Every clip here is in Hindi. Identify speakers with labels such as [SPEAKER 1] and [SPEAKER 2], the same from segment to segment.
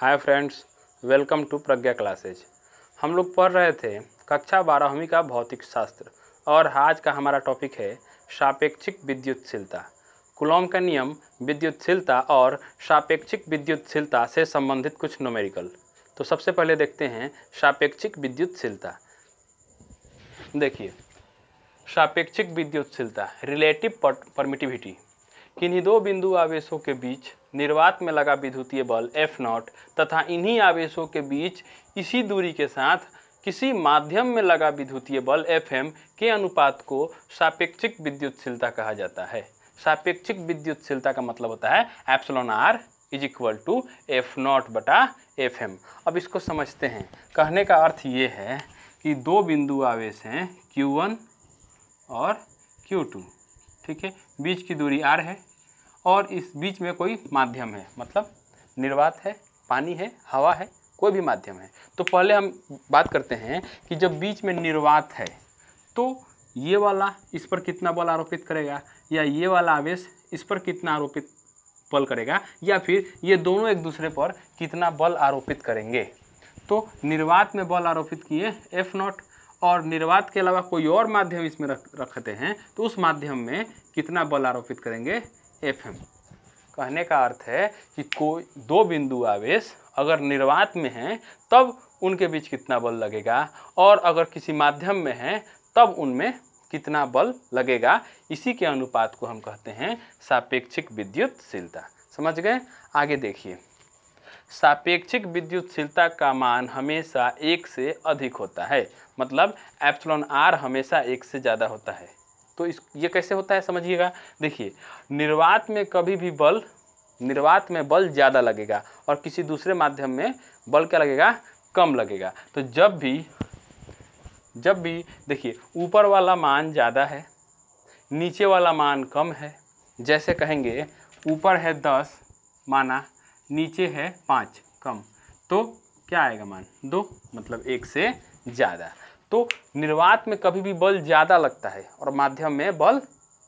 [SPEAKER 1] Hi friends, welcome to Pragya classes. हम लोग पढ़ रहे थे कक्षा 12वीं का भौतिक शास्त्र और आज का हमारा टॉपिक है सापेक्षिक विद्युतशीलता। कूलॉम का नियम, विद्युतशीलता और सापेक्षिक विद्युतशीलता से संबंधित कुछ न्यूमेरिकल। तो सबसे पहले देखते हैं सापेक्षिक विद्युतशीलता। देखिए, सापेक्षिक विद्युतशीलता रिलेटिव परमिटिविटी। किन्हीं दो बिंदु आवेशों के बीच निर्वात में लगा विद्युतीय बल F0 तथा इन्हीं आवेशों के बीच इसी दूरी के साथ किसी माध्यम में लगा विद्युतीय बल Fm के अनुपात को सापेक्षिक विद्युतशीलता कहा जाता है। सापेक्षिक विद्युतशीलता का मतलब होता है एप्सिलॉन R = F0/Fm। अब इसको समझते हैं। कहने का अर्थ ये है कि दो बिंदु आवेश हैं Q1 और Q2, ठीक है। बीच की दूरी r है और इस बीच में कोई माध्यम है, मतलब निर्वात है, पानी है, हवा है, कोई भी माध्यम है। तो पहले हम बात करते हैं कि जब बीच में निर्वात है तो ये वाला इस पर कितना बल आरोपित करेगा, या ये वाला आवेश इस पर कितना आरोपित बल करेगा, या फिर ये दोनों एक दूसरे पर कितना बल आरोपित करेंगे। तो निर्वात में बल आरोपित किए F0 और निर्वात के अलावा कोई और माध्यम इसमें रखते हैं तो उस माध्यम में कितना बल आरोपित करेंगे, Fm। कहने का अर्थ है कि कोई दो बिंदु आवेश अगर निर्वात में हैं तब उनके बीच कितना बल लगेगा, और अगर किसी माध्यम में हैं तब उनमें कितना बल लगेगा। इसी के अनुपात को हम कहते हैं सापेक्षिक विद्युतशीलता। समझ गए? आगे देखिए, सापेक्षिक विद्युतशीलता का मान हमेशा 1 से अधिक होता है, मतलब एप्सिलॉन R हमेशा 1 से ज़्यादा होता है। तो ये कैसे होता है समझिएगा। देखिए, निर्वात में बल ज़्यादा लगेगा और किसी दूसरे माध्यम में बल क्या लगेगा, कम लगेगा। तो जब भी देखिए ऊपर वाला मान ज़्यादा है, नीचे वाला मान कम है। जैसे कहेंगे ऊपर है 10 माना, नीचे है 5 कम, तो क्या आएगा मान 2, मतलब 1 से ज़्यादा। तो निर्वात में कभी भी बल ज़्यादा लगता है और माध्यम में बल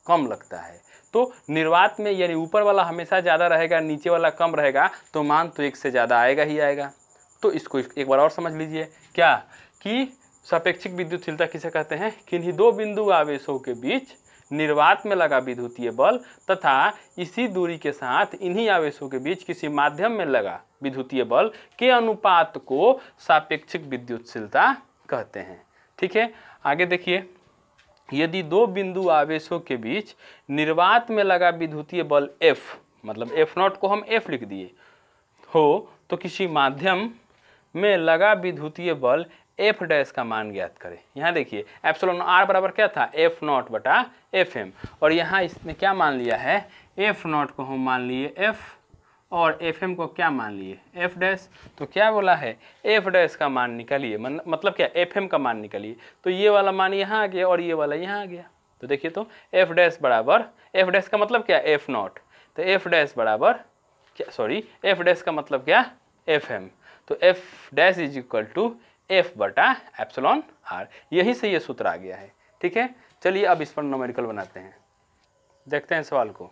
[SPEAKER 1] कम लगता है। तो निर्वात में यानी ऊपर वाला हमेशा ज़्यादा रहेगा, नीचे वाला कम रहेगा, तो मान तो 1 से ज़्यादा आएगा ही आएगा। तो इसको एक बार और समझ लीजिए, क्या कि सापेक्षिक विद्युतशीलता किसे कहते हैं। किन्हीं दो बिंदु आवेशों के बीच निर्वात में लगा विद्युतीय बल तथा इसी दूरी के साथ इन्हीं आवेशों के बीच किसी माध्यम में लगा विद्युतीय बल के अनुपात को सापेक्षिक विद्युतशीलता कहते हैं। ठीक है, आगे देखिए, यदि दो बिंदु आवेशों के बीच निर्वात में लगा विद्युतीय बल F, मतलब F0 को हम F लिख दिए हो, तो किसी माध्यम में लगा विद्युतीय बल F डैश का मान ज्ञात करें। यहाँ देखिए एप्सिलॉन R बराबर क्या था, F0/Fm, और यहाँ इसने क्या मान लिया है, F0 को हम मान लिए F और Fm को क्या मान लिए, F डैश। तो क्या बोला है, F डैश का मान निकालिए, मतलब क्या, Fm का मान निकालिए। तो ये वाला मान यहाँ आ गया और ये वाला यहाँ आ गया। तो देखिए, तो F डैश बराबर, F डैश का मतलब क्या, F0, तो F डैश बराबर क्या, सॉरी, F डैश का मतलब क्या, Fm। तो F डैश = F/εr। यही से ये सूत्र आ गया है। ठीक है, चलिए अब इस पर न्यूमेरिकल बनाते हैं। देखते हैं सवाल को।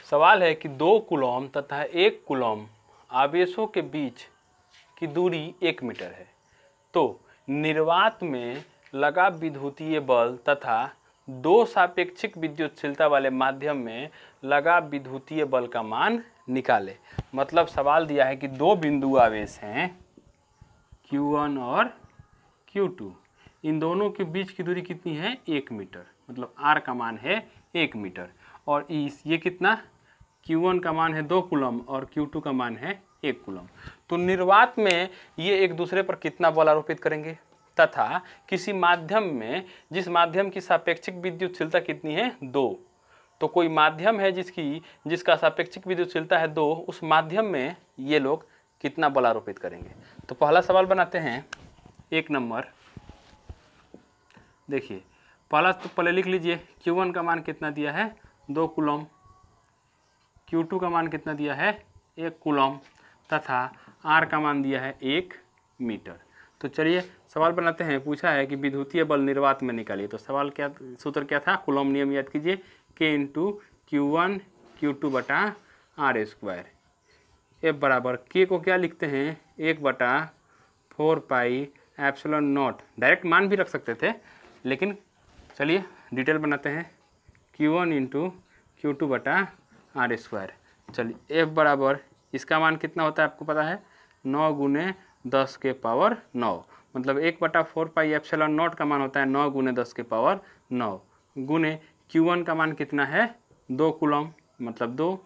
[SPEAKER 1] सवाल है कि 2 कूलॉम तथा 1 कूलॉम आवेशों के बीच की दूरी 1 मीटर है। तो निर्वात में लगा विद्युतीय बल तथा दो सापेक्षिक विद्युतशीलता वाले माध्यम में लगा विद्युतीय बल का मान निकाले। मतलब सवाल दिया है कि दो बिंदु आवेश हैं Q1 और Q2, इन दोनों के बीच की दूरी कितनी है, 1 मीटर, मतलब R का मान है 1 मीटर, और ये कितना, Q1 का मान है 2 कूलम और Q2 का मान है 1 कूलम। तो निर्वात में ये एक दूसरे पर कितना बल आरोपित करेंगे, तथा किसी माध्यम में, जिस माध्यम की सापेक्षिक विद्युतशीलता कितनी है, 2। तो कोई माध्यम है जिसका सापेक्षिक विद्युतशीलता है 2, उस माध्यम में ये लोग कितना बल आरोपित करेंगे। तो पहला सवाल बनाते हैं, 1 नंबर। देखिए, पहले लिख लीजिए, Q1 का मान कितना दिया है, 2 कूलम, Q2 का मान कितना दिया है, 1 कूलम, तथा R का मान दिया है 1 मीटर। तो चलिए सवाल बनाते हैं। पूछा है कि विद्युतीय बल निर्वात में निकालिए। तो सवाल क्या, सूत्र क्या था, कूलॉम नियम याद कीजिए, K × Q1 Q2/R²। एफ बराबर के को क्या लिखते हैं 1/4 पाई एप्सिलॉन नॉट, डायरेक्ट मान भी रख सकते थे लेकिन चलिए डिटेल बनाते हैं, Q1 इंटू Q2/r²। चलिए एफ बराबर इसका मान कितना होता है आपको पता है 9 × 10⁻9, मतलब 1/4 पाई एप्सिलॉन नॉट का मान होता है 9 × 10⁻9 गुने Q1 का मान कितना है 2 कूलम, मतलब 2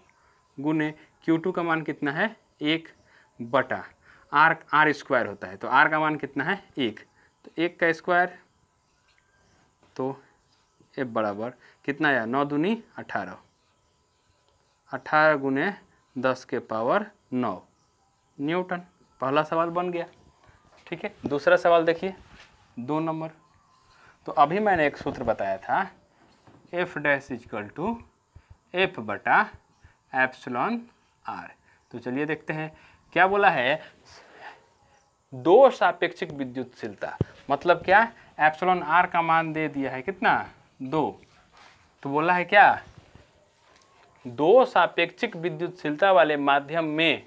[SPEAKER 1] गुने Q2 का मान कितना है 1/r² होता है, तो r का मान कितना है 1, तो 1 का स्क्वायर, तो F बराबर कितना आया 9 दूनी 18, 18 × 10⁻9 न्यूटन। पहला सवाल बन गया। ठीक है, दूसरा सवाल देखिए 2 नंबर। तो अभी मैंने एक सूत्र बताया था F dash equal to F/εr। तो चलिए देखते हैं क्या बोला है, दो सापेक्षिक विद्युतशीलता, मतलब क्या एप्सिलॉन r का मान दे दिया है कितना 2, तो बोला है क्या दो सापेक्षिक विद्युतशीलता वाले माध्यम में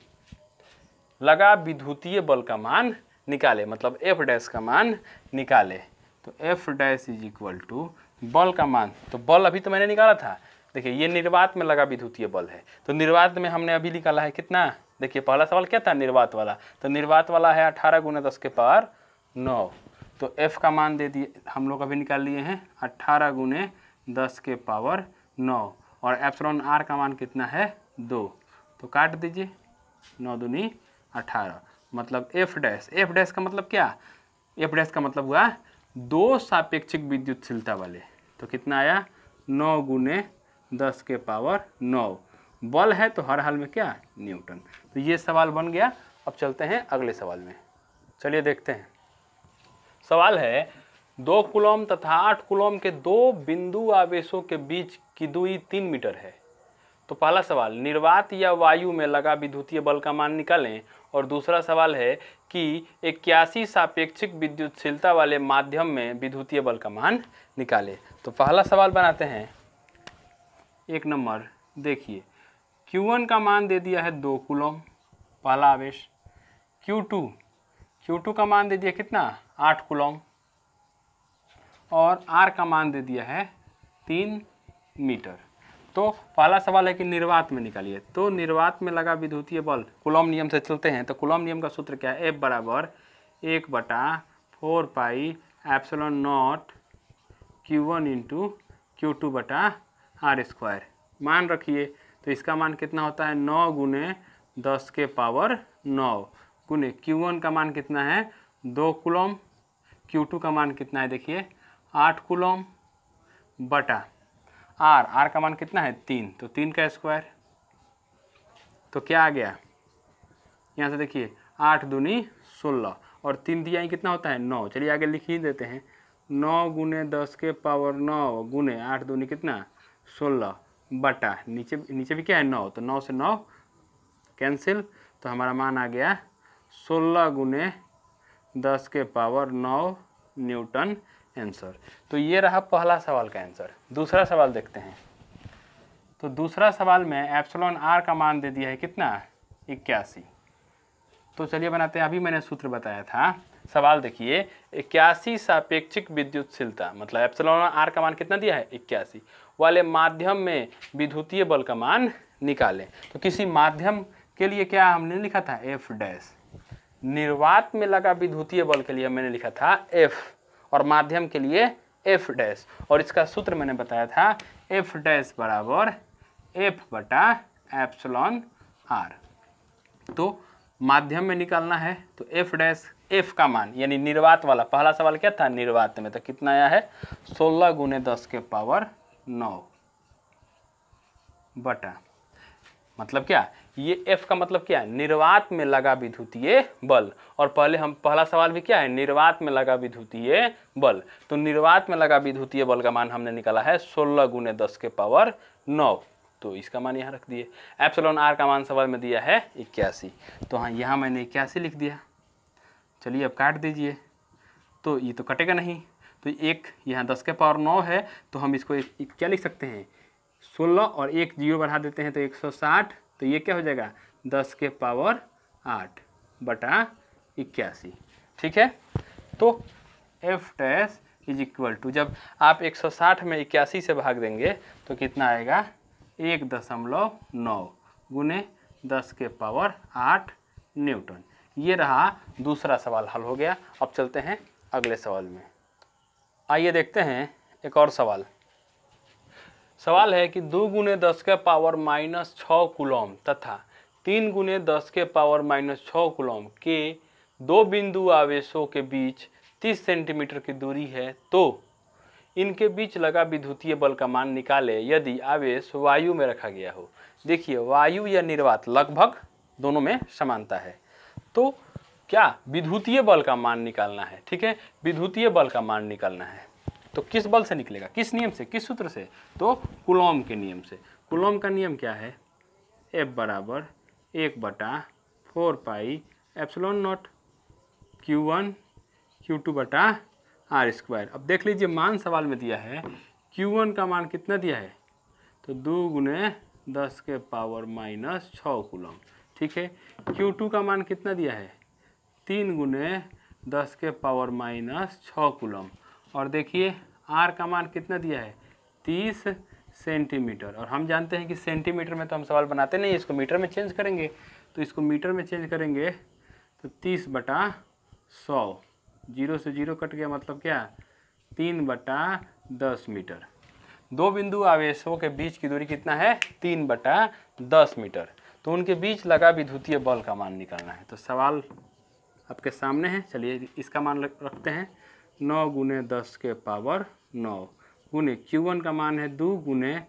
[SPEAKER 1] लगा विद्युतीय बल का मान निकाले, मतलब F डैश का मान निकाले। तो F dash is equal to बल का मान, तो बल अभी तो मैंने निकाला था, देखिए ये निर्वात में लगा विद्युतीय बल है, तो निर्वात में हमने अभी निकाला है कितना, देखिए पहला सवाल क्या था निर्वात वाला, तो निर्वात वाला है 18 × 10⁻9, तो F का मान दे दिए हम लोग अभी निकाल लिए हैं 18 × 10⁻9 और एप्सिलॉन r का मान कितना है 2, तो काट दीजिए 9 दूनी 18, मतलब F डैश का मतलब क्या, F डैश का मतलब हुआ दो सापेक्षिक विद्युतशीलता वाले, तो कितना आया 9 × 10⁻9, बल है तो हर हाल में क्या न्यूटन। तो ये सवाल बन गया। अब चलते हैं अगले सवाल में, चलिए देखते हैं। सवाल है 2 कूलम तथा 8 कूलम के दो बिंदु आवेशों के बीच की दूरी 3 मीटर है। तो पहला सवाल निर्वात या वायु में लगा विद्युतीय बल का मान निकालें, और दूसरा सवाल है कि 81 सापेक्षिक विद्युतशीलता वाले माध्यम में विद्युतीय बल का मान निकालें। तो पहला सवाल बनाते हैं 1 नंबर। देखिए Q1 का मान दे दिया है 2 कूलम पहला आवेश, Q2 का मान दे दिया कितना 8 कूलम, और R का मान दे दिया है 3 मीटर। तो पहला सवाल है कि निर्वात में निकालिए, तो निर्वात में लगा विद्युतीय बल कूलम नियम से चलते हैं। तो कूलम नियम का सूत्र क्या है, F बराबर 1/4 pi epsilon not Q1 into Q2/r²। मान रखिए तो इसका मान कितना होता है 9 × 10⁻9 गुने Q1 का मान कितना है 2 कूलम, Q2 का मान कितना है देखिए 8 कूलम बटा R का मान कितना है 3, तो 3 का स्क्वायर, तो क्या आ गया यहाँ से देखिए 8 दूनी 16 और 3 दिया ही कितना होता है 9। चलिए आगे लिख ही देते हैं 9 × 10⁻9 गुने 8 दूनी कितना 16 बटा नीचे भी क्या है 9, तो 9 से 9 कैंसिल, तो हमारा मान आ गया 16 × 10⁻9 न्यूटन आंसर। तो ये रहा पहला सवाल का आंसर। दूसरा सवाल देखते हैं। तो दूसरा सवाल में एप्सिलॉन r का मान दे दिया है कितना 81। तो चलिए बनाते हैं, अभी मैंने सूत्र बताया था। सवाल देखिए 81 सापेक्षिक विद्युतशीलता, मतलब एप्सिलॉन r का मान कितना दिया है 81 वाले माध्यम में विद्युतीय बल का मान निकालें। तो किसी माध्यम के लिए क्या हमने लिखा था F डैश, निर्वात में लगा विद्युतीय बल के लिए मैंने लिखा था F, और माध्यम के लिए F डैश, और इसका सूत्र मैंने बताया था F डैश बराबर F/एप्सिलॉन r। तो माध्यम में निकालना है तो F डैश F का मान यानी निर्वात वाला, पहला सवाल क्या था निर्वात में, तो कितना आया है 16 × 10⁻9 बटा, मतलब क्या ये F का मतलब क्या है निर्वात में लगा विद्युतीय बल, और पहला सवाल भी क्या है निर्वात में लगा विद्युतीय बल। तो निर्वात में लगा विद्युतीय बल का मान हमने निकाला है 16 × 10⁻9, तो इसका मान यहाँ रख दिए। एप्सिलॉन r का मान सवाल में दिया है 81, तो हाँ यहाँ मैंने 81 लिख दिया। चलिए अब काट दीजिए, तो ये तो कटेगा नहीं, तो एक यहाँ 10⁻9 है, तो हम इसको क्या लिख सकते हैं 16 और 1 जीरो बढ़ा देते हैं तो 160, तो ये क्या हो जाएगा 10 के पावर 8 बटा 81। ठीक है, तो F dash is equal to, जब आप 160 में 81 से भाग देंगे तो कितना आएगा 1.9 गुने 10 के पावर 8 न्यूटन। ये रहा दूसरा सवाल हल हो गया। अब चलते हैं अगले सवाल में। आइए देखते हैं एक और सवाल। सवाल है कि 2 गुने 10 के पावर -6 कूलम तथा 3 गुने 10 के पावर -6 कूलम के दो बिंदु आवेशों के बीच 30 सेंटीमीटर की दूरी है, तो इनके बीच लगा विद्युतीय बल का मान निकाले यदि आवेश वायु में रखा गया हो। देखिए, वायु या निर्वात लगभग दोनों में समानता है, तो क्या विद्युतीय बल का मान निकालना है। ठीक है, विद्युतीय बल का मान निकालना है तो किस बल से निकलेगा, किस नियम से, किस सूत्र से, तो कूलॉम के नियम से। कूलॉम का नियम क्या है, F बराबर 1/4 pi epsilon not Q1 Q2 बटा R²। अब देख लीजिए मान सवाल में दिया है, Q1 का मान कितना दिया है, तो 2 गुने 10 के पावर -6 कूलम। ठीक है, Q2 का मान कितना दिया है, 3 गुने 10 के पावर -6 कूलम। और देखिए R का मान कितना दिया है, 30 सेंटीमीटर। और हम जानते हैं कि सेंटीमीटर में तो हम सवाल बनाते नहीं, इसको मीटर में चेंज करेंगे, तो इसको मीटर में चेंज करेंगे तो 30/100, 0 से 0 कट गया, मतलब क्या 3/10 मीटर। दो बिंदु आवेशों के बीच की दूरी कितना है, 3/10 मीटर। तो उनके बीच लगा विद्युतीय बल का मान निकालना है। तो सवाल आपके सामने है, चलिए इसका मान रखते हैं। 9 गुने 10 के पावर 9 गुने Q1 का मान है 2 गुने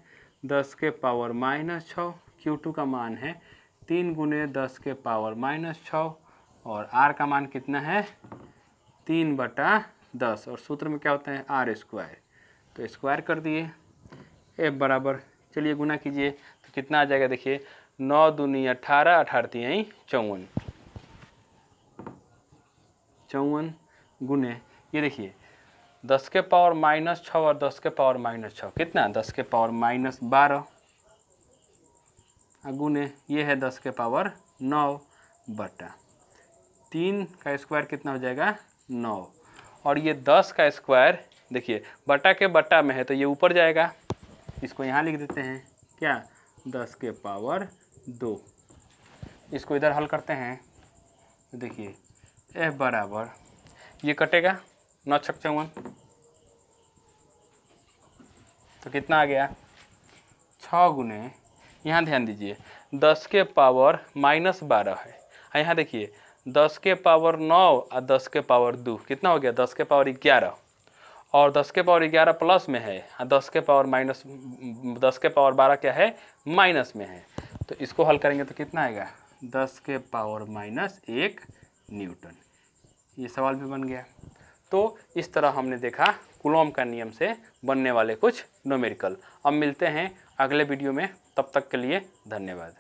[SPEAKER 1] 10 के पावर -6, Q2 का मान है 3 गुने 10 के पावर -6 और R का मान कितना है 3/10। और सूत्र में क्या होता है R², तो स्क्वायर कर दिए। F बराबर, चलिए गुना कीजिए तो कितना आ जाएगा, देखिए 9 दूनी 18, 18 3 54 गुने, ये देखिए 10 के पावर -6 और 10 के पावर -6 कितना, 10 के पावर -12 गुने ये है 10 के पावर 9 बटा 3 का स्क्वायर कितना हो जाएगा 9। और ये 10 का स्क्वायर देखिए बटा के बटा में है तो ये ऊपर जाएगा, इसको यहाँ लिख देते हैं क्या 10 के पावर 2। इसको इधर हल करते हैं तो देखिए F बराबर, ये कटेगा 9 छक 54, तो कितना आ गया 6 गुने, यहाँ ध्यान दीजिए 10 के पावर -12 है, यहाँ देखिए 10 के पावर 9 और 10 के पावर 2 कितना हो गया 10 के पावर 11, और 10 के पावर 11 प्लस में है और 10 के पावर 12 क्या है माइनस में है। तो इसको हल करेंगे तो कितना आएगा 10 के पावर -1 न्यूटन। ये सवाल भी बन गया। तो इस तरह हमने देखा कूलॉम का नियम से बनने वाले कुछ न्यूमेरिकल। अब मिलते हैं अगले वीडियो में, तब तक के लिए धन्यवाद।